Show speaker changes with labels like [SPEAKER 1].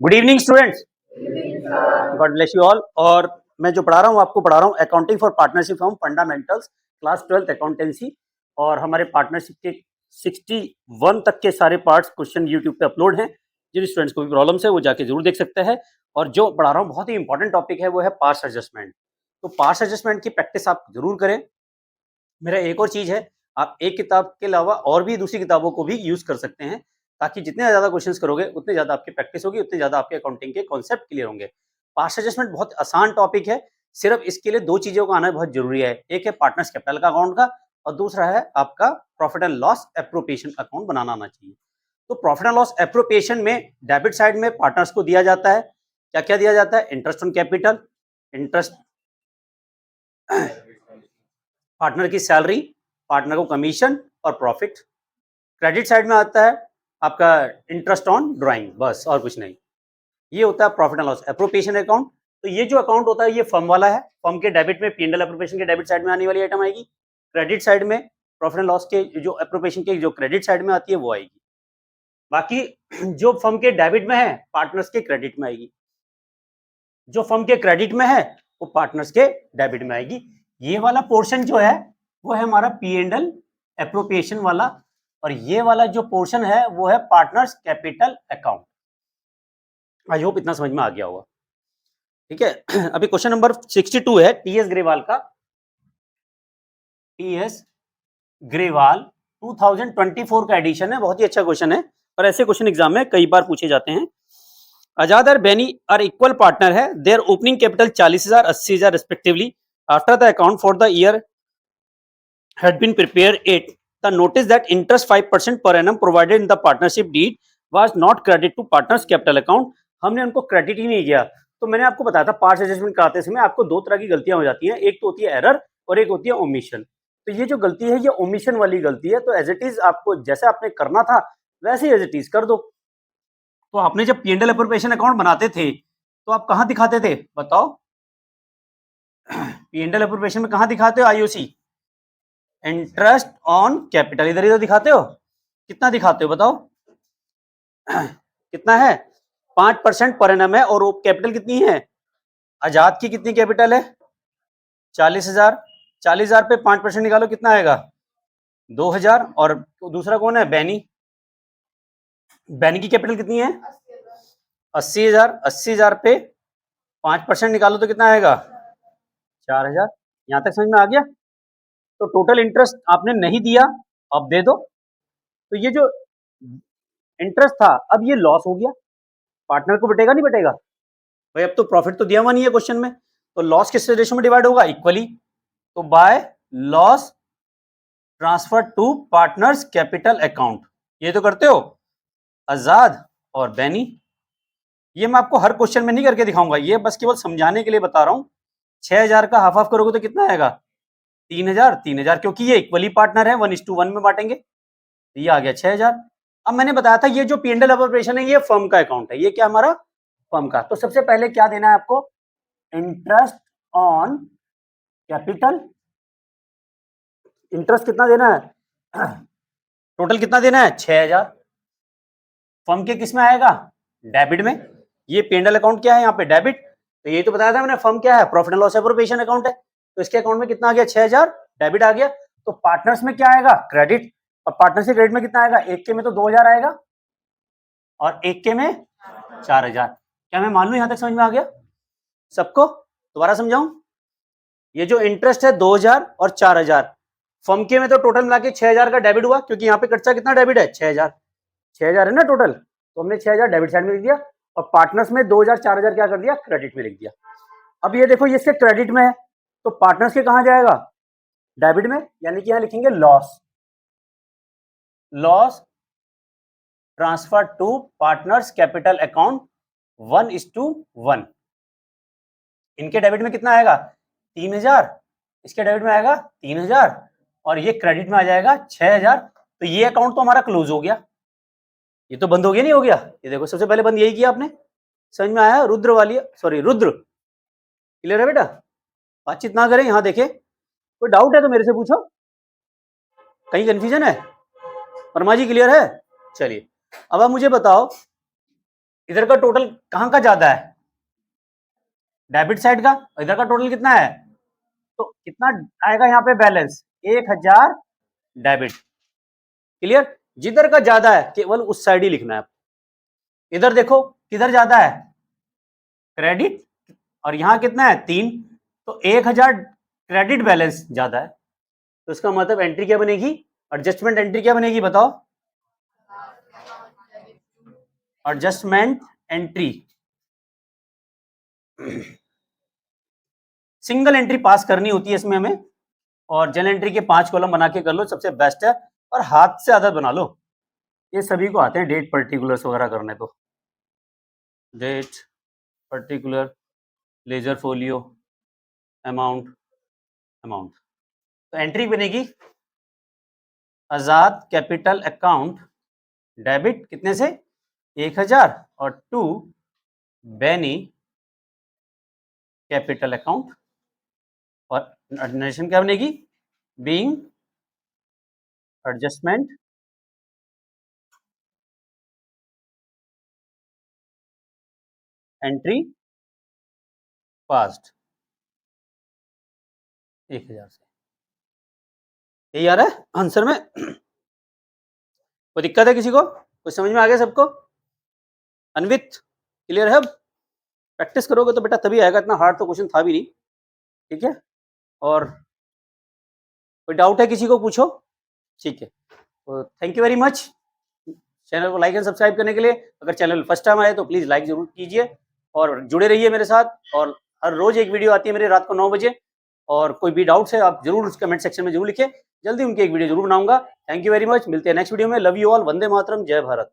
[SPEAKER 1] Good evening students, God bless you all. और मैं जो पढ़ा रहा हूँ आपको पढ़ा रहा हूँ accounting for partnership form fundamentals class 12th accountancy. और हमारे पार्टनरशिप के 61 तक के सारे पार्ट्स क्वेश्चन यूट्यूब पे अपलोड हैं। जिन स्टूडेंट्स को भी प्रॉब्लम्स है वो जाके जरूर देख सकते हैं। और जो पढ़ा रहा हूँ बहुत ही इंपॉर्टेंट टॉपिक है वो है पार्ट्स एडजस्टमेंट। तो पार्ट्स एडजस्टमेंट की प्रैक्टिस आप जरूर करें। मेरा एक और चीज है, आप एक किताब के अलावा और भी दूसरी किताबों को भी यूज कर सकते हैं, ताकि जितने ज्यादा क्वेश्चंस करोगे उतने ज्यादा आपकी प्रैक्टिस होगी, उतने ज्यादा आपके अकाउंटिंग के कॉन्सेप्ट क्लियर होंगे। पास्ट एडजस्टमेंट बहुत आसान टॉपिक है। सिर्फ इसके लिए दो चीजों का आना बहुत जरूरी है। एक है पार्टनर्स कैपिटल का अकाउंट का, और दूसरा है आपका profit and loss appropriation account बनाना आना चाहिए। तो प्रॉफिट एंड लॉस एप्रोप्रिएशन में डेबिट साइड में पार्टनर्स को दिया जाता है, क्या क्या दिया जाता है? Interest on capital, interest, partner की सैलरी, पार्टनर को कमीशन और प्रॉफिट। क्रेडिट साइड में आता है आपका इंटरेस्ट ऑन ड्राइंग, बस और कुछ नहीं। ये होता है profit and loss appropriation account. तो ये जो अकाउंट होता है ये फर्म वाला है। फर्म के डेबिट में पी एंड एल एप्रोप्रिएशन के डेबिट साइड में आने वाली आइटम आएगी। क्रेडिट साइड में प्रॉफिट एंड लॉस के जो एप्रोप्रिएशन के जो क्रेडिट साइड में आती है वो आएगी। बाकी जो फर्म के डेबिट में है पार्टनर्स के क्रेडिट में आएगी, जो फर्म के क्रेडिट में है वो पार्टनर्स के डेबिट में आएगी। ये वाला पोर्शन जो है वो है हमारा पी एंड एल एप्रोप्रिएशन वाला, और ये वाला जो पोर्शन है वो है partners capital account. I hope इतना समझ में आ गया होगा। ठीक है, अभी क्वेश्चन नंबर 62 है टीएस ग्रेवाल का। टीएस ग्रेवाल 2024 का एडिशन है, बहुत ही अच्छा क्वेश्चन है और ऐसे क्वेश्चन एग्जाम में कई बार पूछे जाते हैं। आजाद और बेनी आर इक्वल पार्टनर है। Their opening capital 40,000 80,000 respectively. After the account for the year had been prepared it, the notice that interest 5% per annum provided in the partnership deed was not credited to partners capital account। हमने उनको credit ही नहीं किया। तो मैंने आपको बताया था parts adjustment कराते समय आपको दो तरह की गलतियां हो जाती हैं, एक तो होती है एरर और एक होती है ओमिशन। तो ये जो गलती है ये ओमिशन वाली गलती है। तो एज इट इज आपको जैसे आपने करना था वैसे ही एज इट इज कर दो। तो आपने जब पी&एल एप्रोप्रिएशन अकाउंट बनाते थे तो आप कहां दिखाते थे बताओ? पी&एल एप्रोप्रिएशन में कहां दिखाते हो? आईओसी, इंटरेस्ट ऑन कैपिटल, इधर इधर दिखाते हो। कितना दिखाते हो बताओ? कितना है? 5% पर एनम है। और कैपिटल कितनी है? आजाद की कितनी कैपिटल है? 40,000। 40,000 पे 5% निकालो, कितना आएगा? 2,000। और दूसरा कौन है? बैनी। बैनी की कैपिटल कितनी है? 80,000। 80,000 पे 5% निकालो तो कितना आएगा? 4,000। यहां तक समझ में आ गया? तो टोटल इंटरेस्ट आपने नहीं दिया, अब दे दो। तो ये जो इंटरेस्ट था अब ये लॉस हो गया, पार्टनर को बटेगा नहीं बटेगा भाई? अब तो प्रॉफिट तो दिया हुआ नहीं है क्वेश्चन में, तो लॉस किस रेशियो में डिवाइड होगा? इक्वली। तो by loss transfer to partners capital account. ये तो करते हो आजाद और बैनी। ये मैं आपको हर क्वेश्चन में नहीं करके दिखाऊंगा, ये बस केवल समझाने के लिए बता रहा हूं। 6,000 का हाफ हाफ करोगे तो कितना आएगा? 3,000। 3,000 क्योंकि ये इक्वली पार्टनर है, 1:1 में बांटेंगे, ये आ गया 6,000। अब मैंने बताया था ये जो पी&एल ऑपरेशन है ये फर्म का अकाउंट है। ये क्या हमारा? फर्म का। तो सबसे पहले क्या देना है आपको? Interest on capital. इंटरेस्ट कितना देना है? टोटल कितना देना है? 6,000। फर्म के किस में आएगा? डेबिट में। ये पी&एल अकाउंट क्या है यहाँ पे? डेबिट। तो ये तो बताया था मैंने, फर्म क्या है? Profit and loss appropriation account है। तो इसके अकाउंट में कितना आ गया? 6,000 डेबिट आ गया। तो पार्टनर्स में क्या आएगा? क्रेडिट। और पार्टनर से क्रेडिट में कितना आएगा? एक के में तो 2,000 आएगा और एक के में 4,000। क्या मैं मान लू यहां तक समझ में आ गया सबको? दोबारा समझाऊं? ये जो इंटरेस्ट है 2,000 और 4,000, फर्म के में तो टोटल मिला के 6,000 का डेबिट हुआ, क्योंकि यहाँ पे कच्चा कितना डेबिट है? 6,000। 6,000 है ना टोटल, तो हमने 6,000 डेबिट साइड में लिख दिया और पार्टनर्स में 2,000 4,000 क्या कर दिया? क्रेडिट में लिख दिया। अब ये देखो ये इसके क्रेडिट में है, तो पार्टनर्स के कहां जाएगा? डेबिट में, यानी कि यहां लिखेंगे loss. Loss transfer to partners capital account 1:1। इनके डेबिट में कितना आएगा? 3,000। इसके डेबिट में आएगा 3,000 और ये क्रेडिट में आ जाएगा 6,000। तो ये अकाउंट तो हमारा क्लोज हो गया, ये तो बंद हो गया नहीं हो गया? ये देखो सबसे पहले बंद यही किया आपने। समझ में आया? रुद्र वाली, सॉरी रुद्र, क्लियर है बेटा? बातचीत ना करें, यहां देखें। कोई डाउट है तो मेरे से पूछो, कहीं कंफ्यूजन है? परमा जी क्लियर है? चलिए अब आप मुझे बताओ इधर का टोटल कहाँ का ज्यादा है, डेबिट साइड का। इधर का टोटल कितना है, तो कितना आएगा यहाँ पे बैलेंस, 1000 डेबिट। क्लियर, जिधर का ज्यादा है केवल उस साइड ही लिखना है। इधर देखो किधर ज्यादा है, क्रेडिट, और यहां कितना है 3, तो 1000 क्रेडिट बैलेंस ज्यादा है, तो इसका मतलब एंट्री क्या बनेगी, एडजस्टमेंट एंट्री क्या बनेगी बताओ, एडजस्टमेंट एंट्री। सिंगल एंट्री पास करनी होती है इसमें हमें, और जनरल एंट्री के 5 कॉलम बना के कर लो, सबसे बेस्ट है, और हाथ से आदत बना लो, ये सभी को आते हैं डेट पर्टिकुलर्स वगैरह करने, तो date particular, ledger folio, amount, amount, तो एंट्री बनेगी आजाद कैपिटल अकाउंट डेबिट कितने से 1000 और टू बेनी कैपिटल अकाउंट, और नरेशन क्या बनेगी, बीइंग एडजस्टमेंट एंट्री पास्ट 1000 से। यही आ रहा है आंसर में, कोई दिक्कत है किसी को, कुछ समझ में आ गया सबको, अनवित क्लियर है। अब प्रैक्टिस करोगे तो बेटा तभी आएगा, इतना हार्ड तो क्वेश्चन था भी नहीं, ठीक है। और कोई डाउट है किसी को पूछो, ठीक है। तो thank you very much, channel को लाइक एंड सब्सक्राइब करने के लिए। अगर चैनल फर्स्ट टाइम आए तो प्लीज लाइक जरूर कीजिए, और जुड़े रहिए मेरे साथ, और हर रोज एक वीडियो आती है मेरी रात को 9 बजे, और कोई भी डाउट्स है आप जरूर उस कमेंट सेक्शन में जरूर लिखें, जल्दी उनकी एक वीडियो जरूर बनाऊंगा। थैंक यू वेरी मच, मिलते हैं नेक्स्ट वीडियो में, love you all, Vande Mataram, जय भारत।